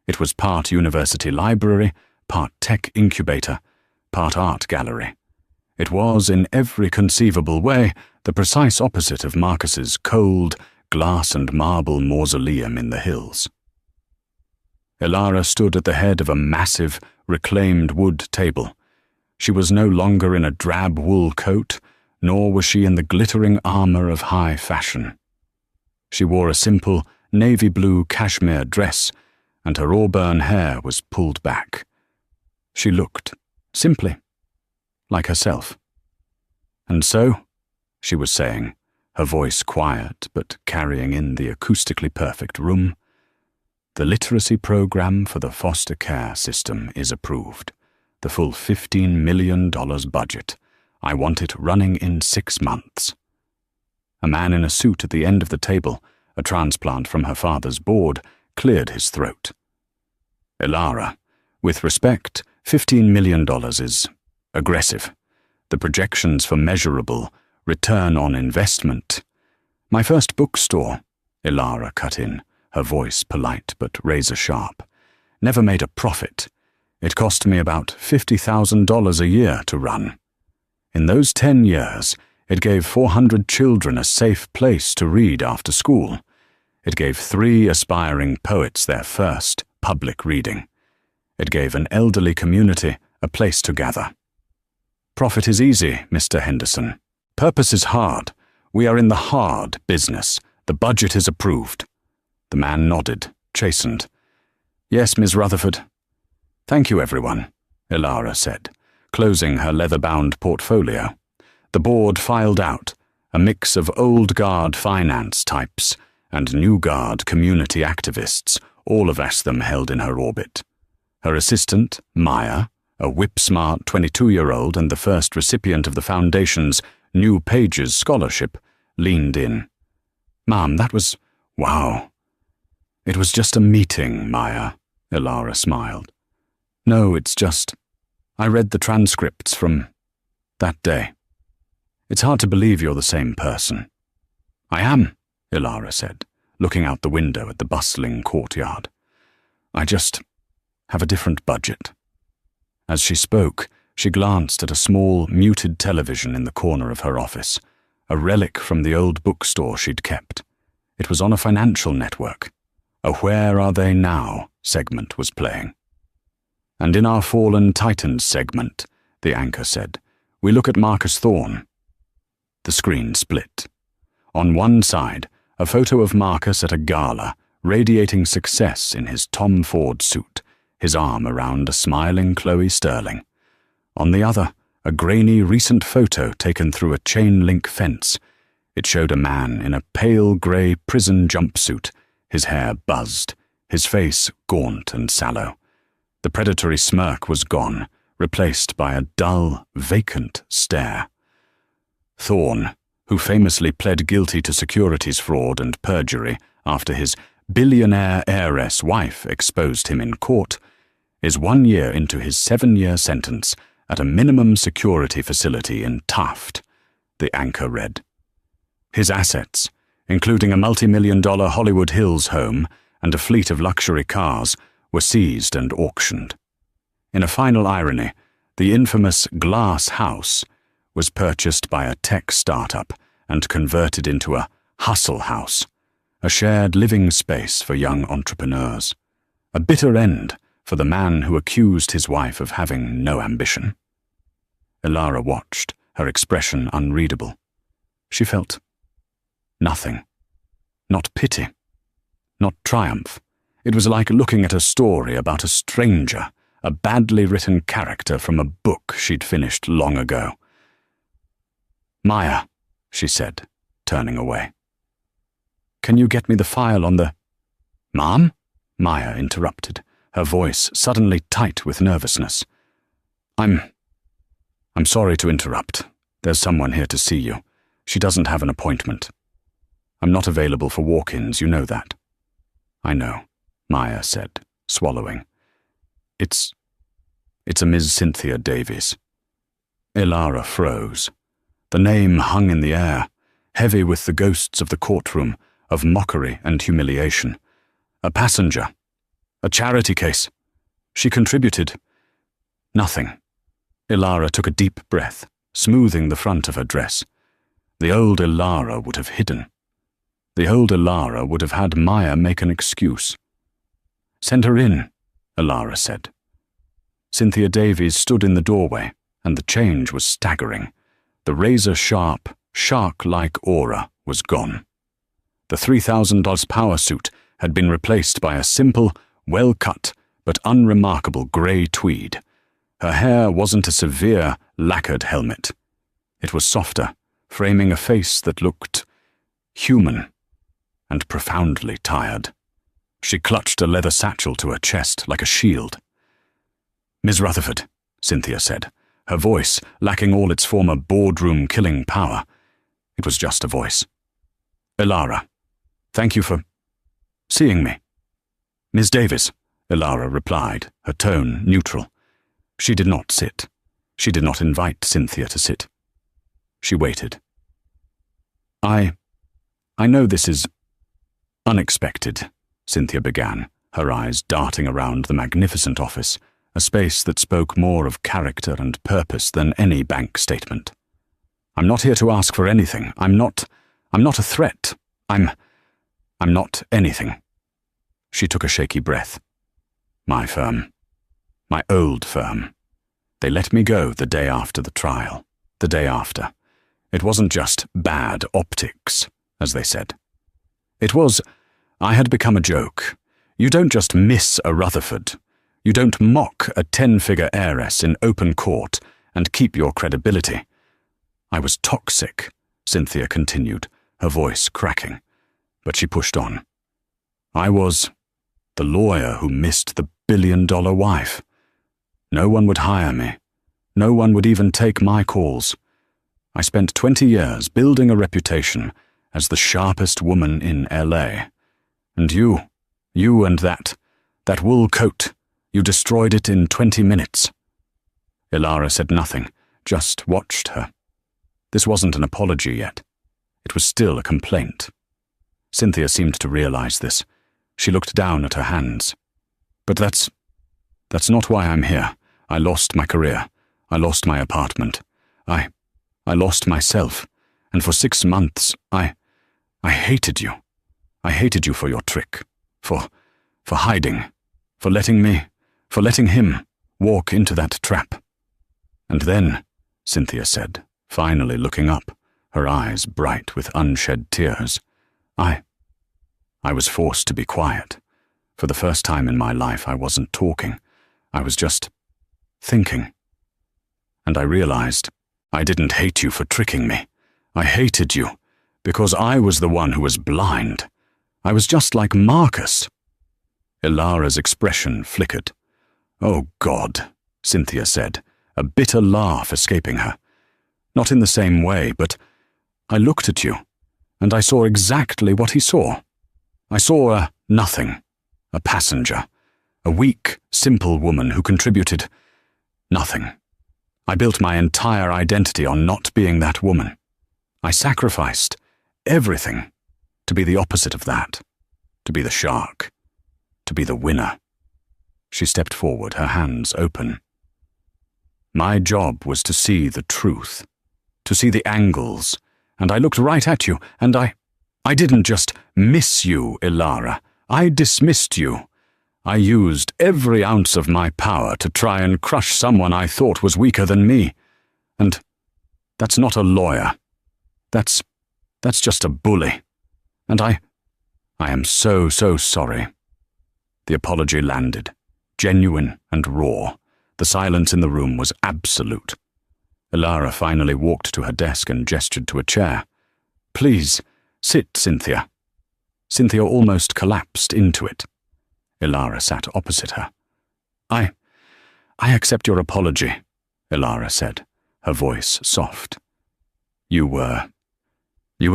It was part university library, part tech incubator, part art gallery. It was, in every conceivable way, the precise opposite of Marcus's cold, glass and marble mausoleum in the hills. Elara stood at the head of a massive, reclaimed wood table. She was no longer in a drab wool coat, nor was she in the glittering armor of high fashion. She wore a simple, navy blue cashmere dress, and her auburn hair was pulled back. She looked, simply, like herself. "And so," she was saying, her voice quiet but carrying in the acoustically perfect room, "the literacy program for the foster care system is approved. The full $15 million budget. I want it running in 6 months." A man in a suit at the end of the table, a transplant from her father's board, cleared his throat. "Elara, with respect, $15 million is aggressive. The projections for measurable return on investment." "My first bookstore," Elara cut in, her voice polite but razor-sharp, "never made a profit. It cost me about $50,000 a year to run. In those 10 years, it gave 400 children a safe place to read after school. It gave 3 aspiring poets their first public reading. It gave an elderly community a place to gather. Profit is easy, Mr. Henderson. Purpose is hard. We are in the hard business. The budget is approved. The man nodded, chastened. Yes, Miss Rutherford. Thank you, everyone, Ilara said, closing her leather-bound portfolio. The board filed out, a mix of old guard finance types and new guard community activists, all of them held in her orbit. Her assistant, Maya, a whip-smart 22-year-old and the first recipient of the Foundation's New Pages Scholarship, leaned in. Ma'am, that was... wow. It was just a meeting, Maya, Ilara smiled. No, it's just... I read the transcripts from that day. It's hard to believe you're the same person. I am, Ilara said, looking out the window at the bustling courtyard. I just have a different budget. As she spoke, she glanced at a small, muted television in the corner of her office, a relic from the old bookstore she'd kept. It was on a financial network. A Where Are They Now segment was playing. And in our Fallen Titans segment, the anchor said, we look at Marcus Thorne. The screen split. On one side, a photo of Marcus at a gala, radiating success in his Tom Ford suit, his arm around a smiling Chloe Sterling. On the other, a grainy recent photo taken through a chain-link fence. It showed a man in a pale grey prison jumpsuit, his hair buzzed, his face gaunt and sallow. The predatory smirk was gone, replaced by a dull, vacant stare. Thorne, who famously pled guilty to securities fraud and perjury after his billionaire heiress wife exposed him in court, is 1 year into his 7-year sentence at a minimum security facility in Taft, the anchor read. His assets, including a multi-million-dollar Hollywood Hills home and a fleet of luxury cars, were seized and auctioned. In a final irony, the infamous Glass House was purchased by a tech startup and converted into a hustle house, a shared living space for young entrepreneurs. A bitter end for the man who accused his wife of having no ambition. Ilara watched, her expression unreadable. She felt nothing. Not pity. Not triumph. It was like looking at a story about a stranger, a badly written character from a book she'd finished long ago. Maya, she said, turning away. Can you get me the file on the... Ma'am? Maya interrupted, her voice suddenly tight with nervousness. I'm sorry to interrupt. There's someone here to see you. She doesn't have an appointment. I'm not available for walk-ins, you know that. I know, Maya said, swallowing. It's a Ms. Cynthia Davies. Ilara froze. The name hung in the air, heavy with the ghosts of the courtroom, of mockery and humiliation. A passenger. A charity case. She contributed. Nothing. Ilara took a deep breath, smoothing the front of her dress. The old Ilara would have hidden. The old Ilara would have had Maya make an excuse. Send her in, Ilara said. Cynthia Davies stood in the doorway, and the change was staggering. The razor-sharp, shark-like aura was gone. The $3,000 power suit had been replaced by a simple, well-cut, but unremarkable grey tweed. Her hair wasn't a severe, lacquered helmet. It was softer, framing a face that looked human and profoundly tired. She clutched a leather satchel to her chest like a shield. Ms. Rutherford, Cynthia said, her voice lacking all its former boardroom killing power. It was just a voice. Ilara, thank you for seeing me. Ms. Davies, Ilara replied, her tone neutral. She did not sit. She did not invite Cynthia to sit. She waited. I know this is unexpected, Cynthia began, her eyes darting around the magnificent office, a space that spoke more of character and purpose than any bank statement. I'm not here to ask for anything. I'm not a threat. I'm not anything. She took a shaky breath. My firm. My old firm. They let me go the day after the trial. The day after. It wasn't just bad optics, as they said. It was, I had become a joke. You don't just miss a Rutherford. You don't mock a 10-figure heiress in open court and keep your credibility. I was toxic, Cynthia continued, her voice cracking. But she pushed on. I was the lawyer who missed the billion-dollar wife. No one would hire me. No one would even take my calls. I spent 20 years building a reputation as the sharpest woman in LA. And you and that wool coat, you destroyed it in 20 minutes. Ilara said nothing, just watched her. This wasn't an apology yet. It was still a complaint. Cynthia seemed to realize this. She looked down at her hands. But that's not why I'm here. I lost my career. I lost my apartment. I lost myself. And for 6 months, I hated you. I hated you for your trick. For hiding. For letting him walk into that trap. And then, Cynthia said, finally looking up, her eyes bright with unshed tears, I was forced to be quiet. For the first time in my life, I wasn't talking. I was just thinking. And I realized I didn't hate you for tricking me. I hated you because I was the one who was blind. I was just like Marcus. Ilara's expression flickered. Oh God, Cynthia said, a bitter laugh escaping her. Not in the same way, but I looked at you, and I saw exactly what he saw. I saw a nothing, a passenger, a weak, simple woman who contributed nothing. I built my entire identity on not being that woman. I sacrificed everything to be the opposite of that, to be the shark, to be the winner. She stepped forward, her hands open. My job was to see the truth, to see the angles, and I looked right at you, and I didn't just miss you, Ilara. I dismissed you. I used every ounce of my power to try and crush someone I thought was weaker than me. And that's not a lawyer. That's just a bully. And I am so sorry. The apology landed, genuine and raw. The silence in the room was absolute. Ilara finally walked to her desk and gestured to a chair. Please, sit, Cynthia. Cynthia almost collapsed into it. Ilara sat opposite her. I accept your apology, Ilara said, her voice soft. You were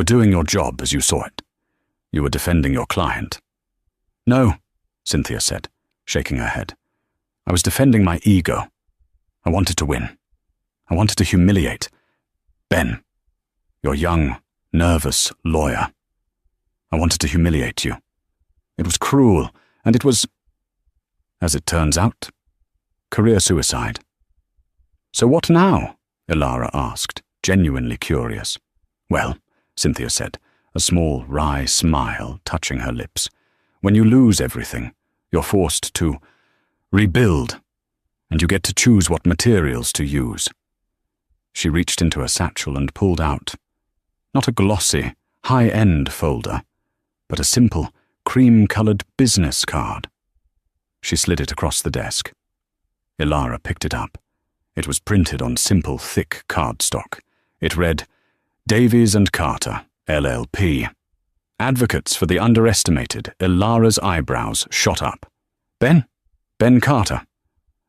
doing your job as you saw it. You were defending your client. No, Cynthia said, shaking her head. I was defending my ego. I wanted to win. I wanted to humiliate Ben, your young, nervous lawyer. I wanted to humiliate you. It was cruel, and it was, as it turns out, career suicide. So what now? Ilara asked, genuinely curious. Well, Cynthia said, a small wry smile touching her lips. When you lose everything, you're forced to rebuild, and you get to choose what materials to use. She reached into her satchel and pulled out, not a glossy, high-end folder, but a simple, cream-colored business card. She slid it across the desk. Ilara picked it up. It was printed on simple, thick cardstock. It read, Davies and Carter, LLP. Advocates for the underestimated. Ilara's eyebrows shot up. Ben Carter.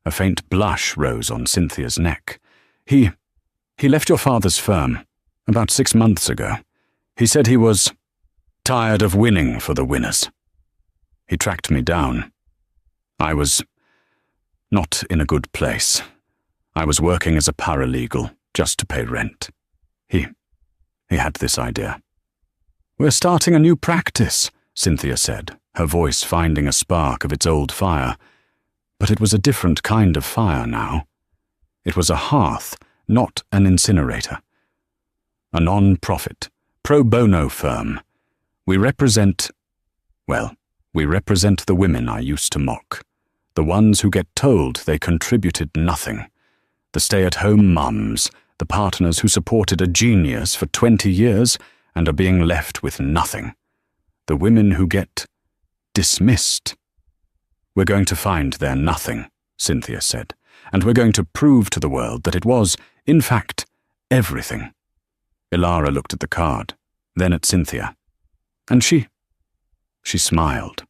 A faint blush rose on Cynthia's neck. He left your father's firm about 6 months ago. He said he was tired of winning for the winners. He tracked me down. I was not in a good place. I was working as a paralegal just to pay rent. He had this idea. We're starting a new practice, Cynthia said, her voice finding a spark of its old fire. But it was a different kind of fire now. It was a hearth, not an incinerator. A non-profit, pro bono firm. We represent the women I used to mock. The ones who get told they contributed nothing. The stay-at-home mums, the partners who supported a genius for 20 years and are being left with nothing. The women who get dismissed. "We're going to find their nothing," Cynthia said, "and we're going to prove to the world that it was, in fact, everything." Ilara looked at the card, then at Cynthia. And she smiled.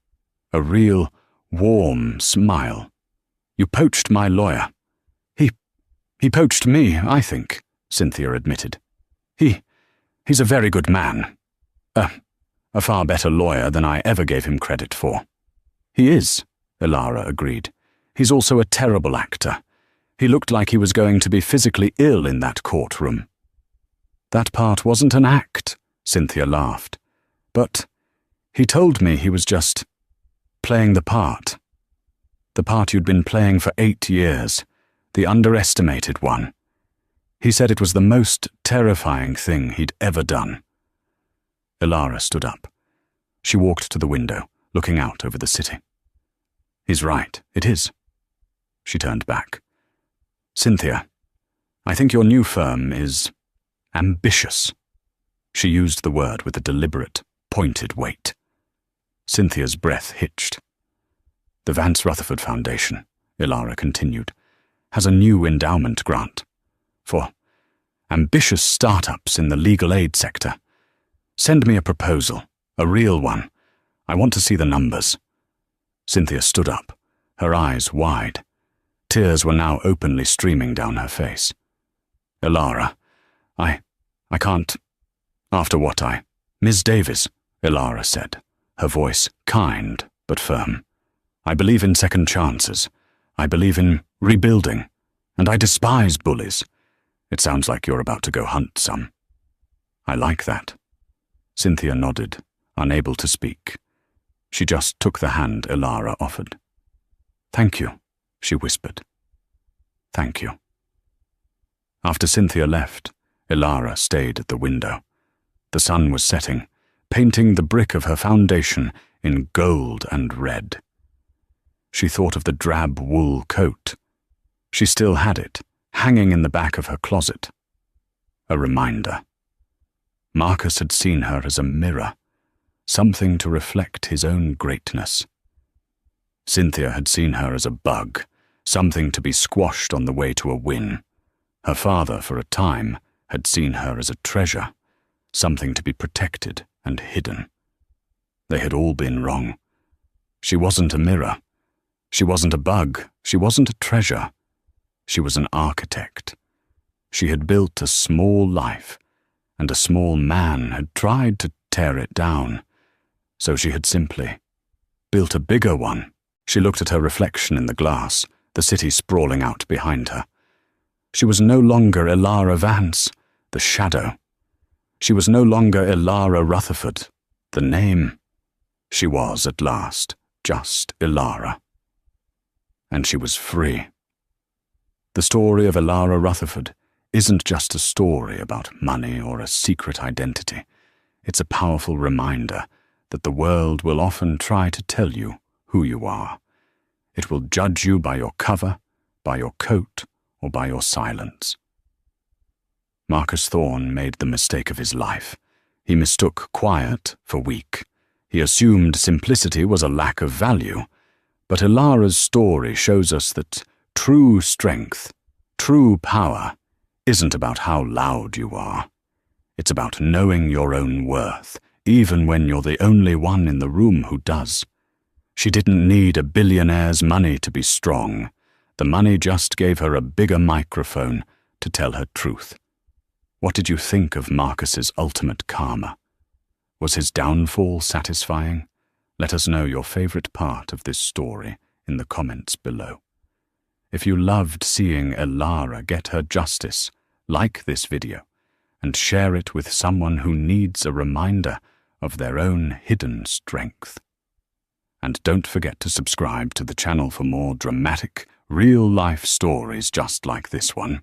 A real, warm smile. "You poached my lawyer." He poached me, I think," Cynthia admitted. He's a very good man. A far better lawyer than I ever gave him credit for." "He is," Ilara agreed. "He's also a terrible actor. He looked like he was going to be physically ill in that courtroom." "That part wasn't an act," Cynthia laughed. "But he told me he was just playing the part. The part you'd been playing for 8 years, the underestimated one. He said it was the most terrifying thing he'd ever done." Ilara stood up. She walked to the window, looking out over the city. "He's right, it is." She turned back. "Cynthia, I think your new firm is ambitious." She used the word with a deliberate, pointed weight. Cynthia's breath hitched. "The Vance Rutherford Foundation," Ilara continued, "has a new endowment grant for ambitious startups in the legal aid sector. Send me a proposal, a real one. I want to see the numbers." Cynthia stood up, her eyes wide. Tears were now openly streaming down her face. "Ilara, I can't. After what Ms. Davis," Ilara said, her voice kind but firm. "I believe in second chances. I believe in rebuilding. And I despise bullies. It sounds like you're about to go hunt some." "I like that." Cynthia nodded, unable to speak. She just took the hand Ilara offered. "Thank you," she whispered. "Thank you." After Cynthia left, Ilara stayed at the window. The sun was setting, painting the brick of her foundation in gold and red. She thought of the drab wool coat. She still had it, hanging in the back of her closet. A reminder. Marcus had seen her as a mirror, something to reflect his own greatness. Cynthia had seen her as a bug, something to be squashed on the way to a win. Her father, for a time, had seen her as a treasure, something to be protected and hidden. They had all been wrong. She wasn't a mirror. She wasn't a bug. She wasn't a treasure. She was an architect. She had built a small life, and a small man had tried to tear it down. So she had simply built a bigger one. She looked at her reflection in the glass, the city sprawling out behind her. She was no longer Ilara Vance, the shadow. She was no longer Ilara Rutherford, the name. She was, at last, just Ilara. And she was free. The story of Ilara Rutherford isn't just a story about money or a secret identity. It's a powerful reminder that the world will often try to tell you who you are. It will judge you by your cover, by your coat, or by your silence. Marcus Thorne made the mistake of his life. He mistook quiet for weak. He assumed simplicity was a lack of value. But Ilara's story shows us that true strength, true power, isn't about how loud you are. It's about knowing your own worth, even when you're the only one in the room who does. She didn't need a billionaire's money to be strong. The money just gave her a bigger microphone to tell her truth. What did you think of Marcus's ultimate karma? Was his downfall satisfying? Let us know your favorite part of this story in the comments below. If you loved seeing Ilara get her justice, like this video and share it with someone who needs a reminder of their own hidden strength. And don't forget to subscribe to the channel for more dramatic, real-life stories just like this one.